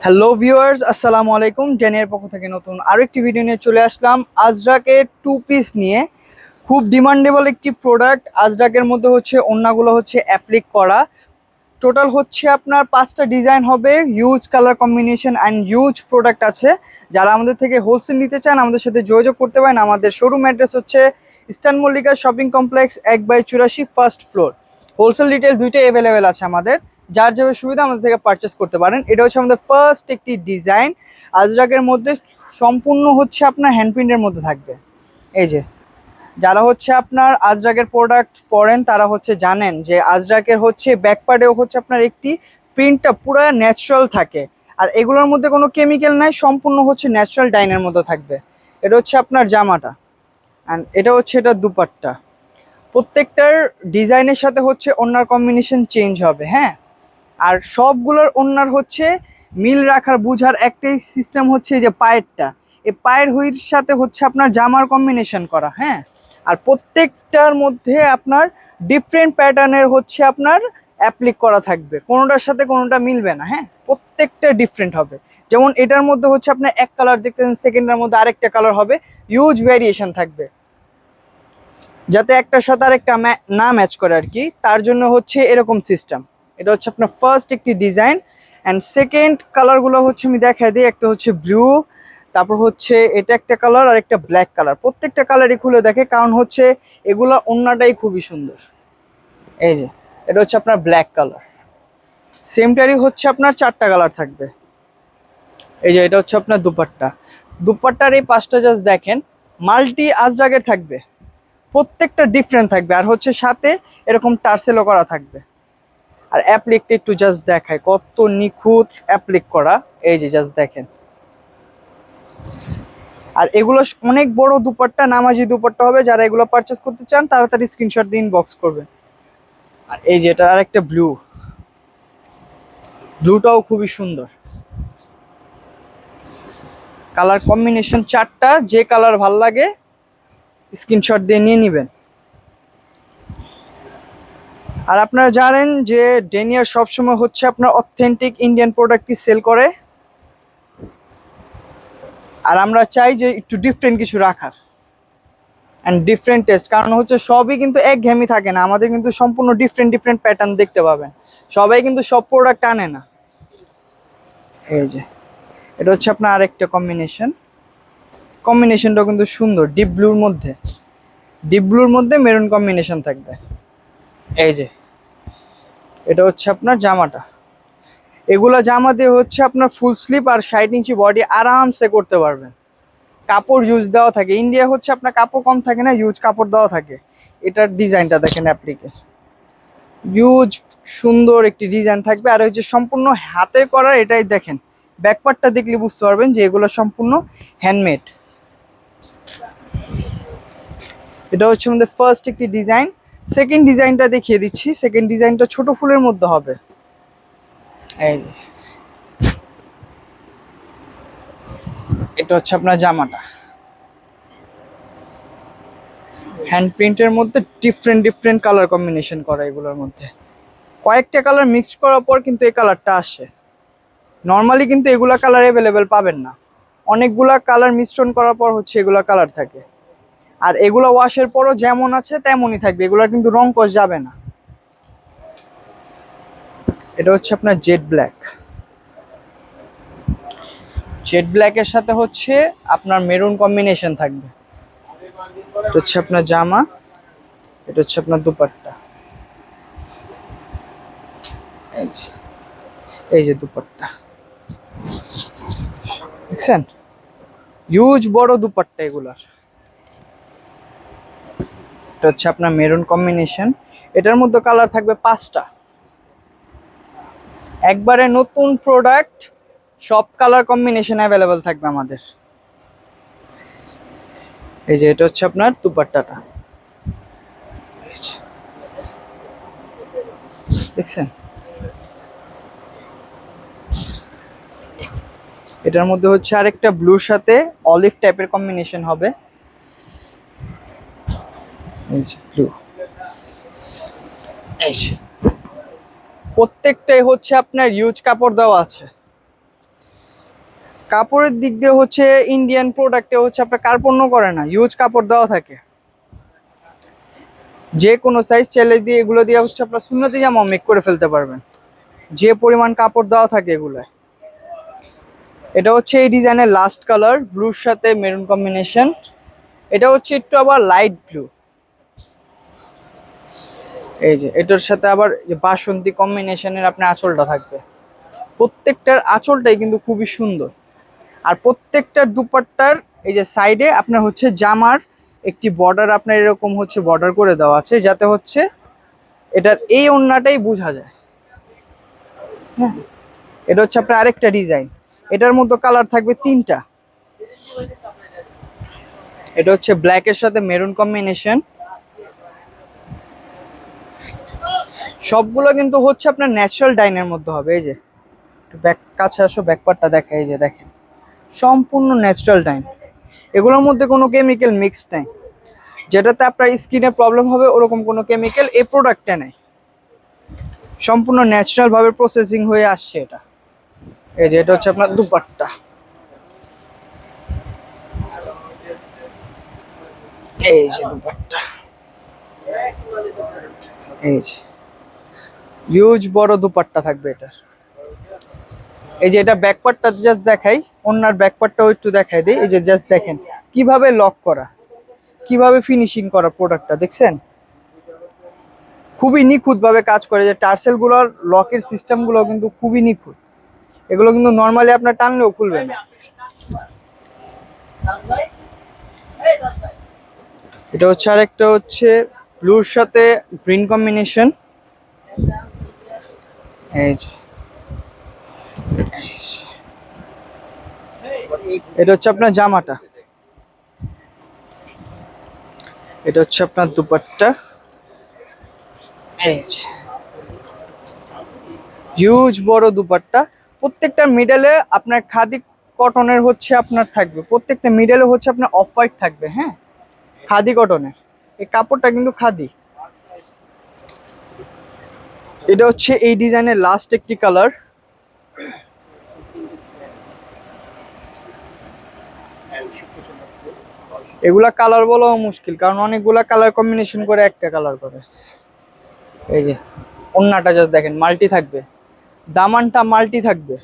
Hello viewers, আসসালামু আলাইকুম। ড্যানিয়ার পক্ষ থেকে নতুন আরও একটি ভিডিও নিয়ে চলে আসলাম আজরাকের টু পিস নিয়ে। খুব ডিমান্ডেবল একটি প্রোডাক্ট। আজরাকের মধ্যে হচ্ছে ওড়নাগুলো হচ্ছে অ্যাপ্লিক করা। টোটাল হচ্ছে আপনার 5টা ডিজাইন হবে, huge colour combination and huge product আছে। যারা আমাদের থেকে হোলসেল নিতে চান আমাদের সাথে যোগাযোগ করতে পারেন। আমাদের শোরুম অ্যাড্রেস হচ্ছে eastern Mallika shopping complex 1/84 first floor. Wholesale retail দুইটাই অ্যাভেলেবেল আছে আমাদের। যার যেভাবে সুবিধা আমাদের থেকে পারচেস করতে পারেন। এটা হচ্ছে আমাদের ফার্স্ট একটি ডিজাইন আজরাকের মধ্যে, সম্পূর্ণ হচ্ছে আপনার হ্যান্ডপ্রিন্টের মধ্যে থাকবে। এই যে যারা হচ্ছে আপনার আজরাকের প্রোডাক্ট পরেন তারা হচ্ছে জানেন যে আজরাকের হচ্ছে ব্যাকপার্টেও হচ্ছে আপনার একটি প্রিন্টটা পুরো ন্যাচারাল থাকে। আর এগুলোর মধ্যে কোনো কেমিক্যাল নাই, সম্পূর্ণ হচ্ছে ন্যাচারাল ডাইনের মধ্যে থাকবে। এটা হচ্ছে আপনার জামাটা অ্যান্ড এটা হচ্ছে এটা দুপাট্টা। প্রত্যেকটার ডিজাইনের সাথে হচ্ছে ওড়নার কম্বিনেশন চেঞ্জ হবে, হ্যাঁ। আর সবগুলোর ওড়নার হচ্ছে মিল রাখার বুঝার একটাই সিস্টেম হচ্ছে যে পায়েরটা, এই পায়ের হুইর সাথে হচ্ছে আপনার জামার কম্বিনেশন করা, হ্যাঁ। আর প্রত্যেকটার মধ্যে আপনার ডিফারেন্ট প্যাটার্নের হচ্ছে আপনার অ্যাপ্লিক করা থাকবে, কোনোটার সাথে কোনোটা মিলবে না, হ্যাঁ। প্রত্যেকটা ডিফারেন্ট হবে। যেমন এটার মধ্যে হচ্ছে আপনার এক কালার দেখতেছেন, সেকেন্ডের মধ্যে আরেকটা কালার হবে, হিউজ ভ্যারিয়েশন থাকবে, যাতে একটার সাথে আরেকটা না ম্যাচ করে আর কি, তার জন্য হচ্ছে এরকম সিস্টেম। এটা হচ্ছে আপনার ফার্স্ট একটি ডিজাইন অ্যান্ড সেকেন্ড কালারগুলো হচ্ছে আমি দেখাই দিই। একটা হচ্ছে ব্লু, তারপর হচ্ছে এটা একটা কালার আর একটা ব্ল্যাক কালার। প্রত্যেকটা কালারই খুলে দেখে, কারণ হচ্ছে এগুলো ওড়নাটাই খুবই সুন্দর। এই যে এটা হচ্ছে আপনার ব্ল্যাক কালার, সেমটারই হচ্ছে আপনার 4টা কালার থাকবে। এই যে এটা হচ্ছে আপনার দুপাট্টা। দুপাট্টার এই 5টা জাস্ট দেখেন, মাল্টি আজরাকের থাকবে, প্রত্যেকটা ডিফারেন্ট থাকবে। আর হচ্ছে সাথে এরকম টার্সেলও করা থাকবে। আর অ্যাপ্লিকটা একটু জাস্ট দেখায় কত নিখুঁত অ্যাপ্লিক করা, এই যে জাস্ট দেখেন। আর এগুলো অনেক বড় দুপাট্টা, নামাজি দুপাট্টা হবে। যারা এগুলো পারচেস করতে চান তাড়াতাড়ি স্ক্রিনশট দিয়ে ইনবক্স করবেন। আর এই যে এটা আরেকটা ব্লু, ব্লুটাও খুবই সুন্দর। কালার কম্বিনেশন 4টা, যে কালার ভাল লাগে স্ক্রিনশট দিয়ে নিয়ে নেবেন। আর আপনারা জানেন যে ডেনিয়ার সবসময় হচ্ছে আপনার অথেন্টিক ইন্ডিয়ান প্রোডাক্টই সেল করে। আর আমরা চাই যে একটু ডিফারেন্ট কিছু রাখার অ্যান্ড ডিফারেন্ট টেস্ট, কারণ হচ্ছে সবই কিন্তু একঘেয়েমি থাকে না, আমাদের কিন্তু সম্পূর্ণ ডিফারেন্ট ডিফারেন্ট প্যাটার্ন দেখতে পাবেন। সবাই কিন্তু সব প্রোডাক্ট আনে না। এই যে এটা হচ্ছে আপনার আরেকটা কম্বিনেশনটাও কিন্তু সুন্দর, ডিপ ব্লুর মধ্যে মেরুন কম্বিনেশন থাকবে। এই যে এটা হচ্ছে আপনার জামাটা। এগুলা জামা দিয়ে হচ্ছে আপনার ফুল স্লিভ আর 60 ইঞ্চি বডি আরামসে করতে পারবেন। কাপড় ইউজ দেওয়া থাকে, ইন্ডিয়া হচ্ছে আপনার কাপড় কম থাকে না, ইউজ কাপড় দেওয়া থাকে। এটার ডিজাইনটা দেখেন, অ্যাপ্লিকে ইউজ সুন্দর একটি ডিজাইন থাকবে। আর হচ্ছে সম্পূর্ণ হাতের করা, এটাই দেখেন ব্যাকপার্টটা দেখলে বুঝতে পারবেন যে এগুলো সম্পূর্ণ হ্যান্ডমেড। এটা হচ্ছে আমাদের ফার্স্ট একটি ডিজাইন। সেকেন্ড ডিজাইনটা দেখিয়ে দিচ্ছি। সেকেন্ড ডিজাইনটা ছোট ফুলের মধ্যে হবে। এই যে এটা হচ্ছে আপনার জামাটা, হ্যান্ড প্রিন্টের মধ্যে ডিফারেন্ট ডিফারেন্ট কালার কম্বিনেশন করা। এগুলোর মধ্যে কয়েকটা কালার মিক্সড করার পর কিন্তু এই কালারটা আসে। নর্মালি কিন্তু এগুলা কালার অ্যাভেলেবেল পাবেন না, অনেকগুলা কালার মিশ্রণ করার পর হচ্ছে এগুলা কালার থাকে। আর এগুলা ওয়াশের পরও যেমন আছে তেমনই থাকবে, এগুলা কিন্তু রং কষ যাবে না। এটা হচ্ছে আপনার জেড ব্ল্যাকের সাথে হচ্ছে আপনার মেরুন কম্বিনেশন থাকবে। এটা হচ্ছে আপনার জামা, এটা হচ্ছে আপনার দুপাট্টা। এই যে দুপাট্টা দেখছেন, হিউজ বড় দুপাট্টা এগুলার। এটা হচ্ছে আপনার মেরুন কম্বিনেশন। এটার মধ্যে কালার থাকবে 5টা, একবারে নতুন প্রোডাক্ট, সব কালার কম্বিনেশন অ্যাভেলেবেল থাকবে আমাদের। এই যে এটা হচ্ছে আপনার দুপাট্টাটা, দেখছেন। এটার মধ্যে হচ্ছে আরেকটা ব্লুর সাথে অলিভ টাইপের কম্বিনেশন হবে। এই যে ব্লু, এই যে প্রত্যেকটাই হচ্ছে আপনার ইউজ কাপড় দেওয়া আছে। কাপড়ের দিক দিয়ে হচ্ছে ইন্ডিয়ান প্রোডাক্টে হচ্ছে আপনার কার্পণ্য করে না, ইউজ কাপড় দেওয়া থাকে। যে কোনো সাইজ চাইলে দিয়ে এগুলো দিয়ে হচ্ছে আপনার সুন্নতি জামা মেক করে ফেলতে পারবেন, যে পরিমাণ কাপড় দেওয়া থাকে এগুলায়। এটা হচ্ছে এই ডিজাইনের লাস্ট কালার, ব্লুর সাথে মেরুন কম্বিনেশন। এটা হচ্ছে একটু আবার লাইট ব্লু। এই যে এটার সাথে আবার যে বাসন্তী কম্বিনেশনের আপনার আঁচলটা থাকবে। প্রত্যেকটার আঁচলটাই কিন্তু খুবই সুন্দর। আর প্রত্যেকটার দুপাট্টার এই যে সাইডে আপনার হচ্ছে জামার একটি বর্ডার আপনার এরকম হচ্ছে বর্ডার করে দেওয়া আছে, যাতে হচ্ছে এটার এই ওড়নাটাই বোঝা যায়। হ্যাঁ, এটা হচ্ছে আপনার আরেকটা ডিজাইন। এটার মধ্যে কালার থাকবে 3টা। এটা হচ্ছে ব্ল্যাকের সাথে মেরুন কম্বিনেশন। সবগুলো কিন্তু হচ্ছে আপনার ন্যাচারাল ডাইনের মধ্যে হবে। এই যে ব্যাক কাছে আসো, ব্যাকপার্টটা দেখা, এই যে দেখেন সম্পূর্ণ ন্যাচারাল ডাইন। এগুলোর মধ্যে কোনো কেমিক্যাল মিক্সড নাই, যেটাতে আপনার স্কিনে প্রবলেম হবে ওরকম কোনো কেমিক্যাল এই প্রোডাক্টে নেই। সম্পূর্ণ ন্যাচারাল ভাবে প্রসেসিং হয়ে আসছে এটা। এই যে এটা হচ্ছে আপনার দুপাট্টা। এই যে দুপাট্টা, এই যে হিউজ বড় দুপাট্টা থাকবে এটার। এই যে এটা ব্যাকপার্টটা জাস্ট দেখাই, ওনার ব্যাকপার্টটাও একটু দেখাই দিই। এই যে জাস্ট দেখেন কিভাবে লক করা, কিভাবে ফিনিশিং করা প্রোডাক্টটা দেখছেন, খুবই নিখুঁত ভাবে কাজ করে। যে টার্সেল গুলোর লকের সিস্টেম গুলো কিন্তু খুবই নিখুঁত, এগুলো কিন্তু নর্মালি আপনার টানলেও খুলবে না। এটা হচ্ছে আরেকটা হচ্ছে ব্লুর সাথে গ্রিন কম্বিনেশন। এই যে এটা হচ্ছে আপনার জামাটা, এটা হচ্ছে আপনার দুপাট্টা। এই যে হিউজ বড় দুপাট্টা। প্রত্যেকটা মিডলে আপনার খাদি কটনের হচ্ছে আপনার থাকবে, প্রত্যেকটা মিডলে হচ্ছে আপনার অফ হোয়াইট থাকবে। হ্যাঁ, খাদি কটনের এই কাপড়টা কিন্তু খাদি। এটা হচ্ছে এই ডিজাইনের লাস্ট একটি কালার। এগুলা কালার বলাও মুশকিল, কারণ অনেকগুলা কালার কম্বিনেশন করে একটা কালার করে। এই যে ওন্নাটা জাস্ট দেখেন, মাল্টি থাকবে, দামানটা মাল্টি থাকবে।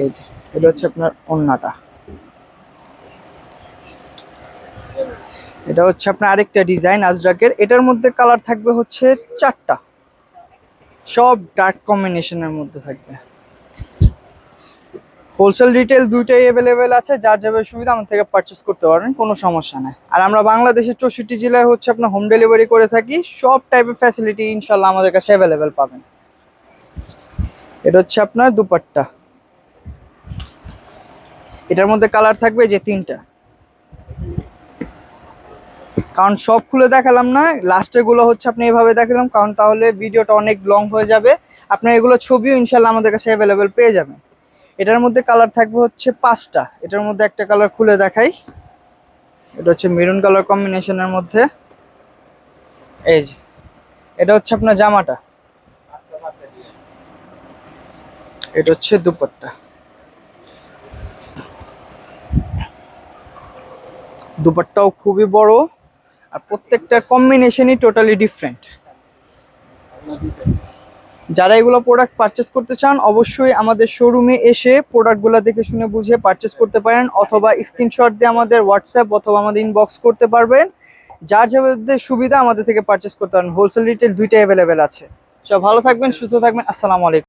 এই যে এটা হচ্ছে আপনার ওন্নাটা। এটা হচ্ছে আপনার আরেকটা ডিজাইন আজরাকের। এটার মধ্যে কালার থাকবে হচ্ছে 4টা, সব ডার্ক কম্বিনেশনের মধ্যে থাকবে। হোলসেল রিটেল দুইটাই অ্যাভেলেবেল আছে, যার যাবে সুবিধা আমার থেকে পারচেস করতে পারবেন, কোনো সমস্যা নাই। আর আমরা বাংলাদেশের 64 জেলায় হচ্ছে আপনার হোম ডেলিভারি করে থাকি। সব টাইপের ফ্যাসিলিটি ইনশাল্লাহ আমাদের কাছে অ্যাভেলেবেল পাবেন। এটা হচ্ছে আপনার দুপাট্টা। এটার মধ্যে কালার থাকবে যে 3টা, কারণ সব খুলে দেখালাম না, লাস্টের গুলো হচ্ছে আপনি এভাবে দেখালাম, কারণ তাহলে ভিডিওটা অনেক লং হয়ে যাবে। আপনার এগুলো ছবিও ইনশাল্লাহ আমাদের কাছে অ্যাভেলেবেল পেয়ে যাবেন। এটার মধ্যে কালার থাকবে হচ্ছে 5টা। এটার মধ্যে একটা কালার খুলে দেখাই, এটা হচ্ছে মেরুন কালার কম্বিনেশনের মধ্যে। এই যে এটা হচ্ছে আপনার জামাটা, এটা হচ্ছে দুপাট্টা। দুপাট্টাও খুবই বড়, আর প্রত্যেকটার কম্বিনেশনই টোটালি ডিফারেন্ট। যারা এগুলো প্রোডাক্ট পারচেস করতে চান অবশ্যই আমাদের শোরুমে এসে প্রোডাক্টগুলো দেখে শুনে বুঝে পারচেস করতে পারেন, অথবা স্ক্রিনশট দিয়ে আমাদের হোয়াটসঅ্যাপ অথবা আমাদের ইনবক্স করতে পারবেন। যার যাদের সুবিধা আমাদের থেকে পারচেস করতে পারেন। হোলসেল রিটেল দুইটাই অ্যাভেলেবেল আছে। সব ভালো থাকবেন, সুস্থ থাকবেন। আসসালামু আলাইকুম।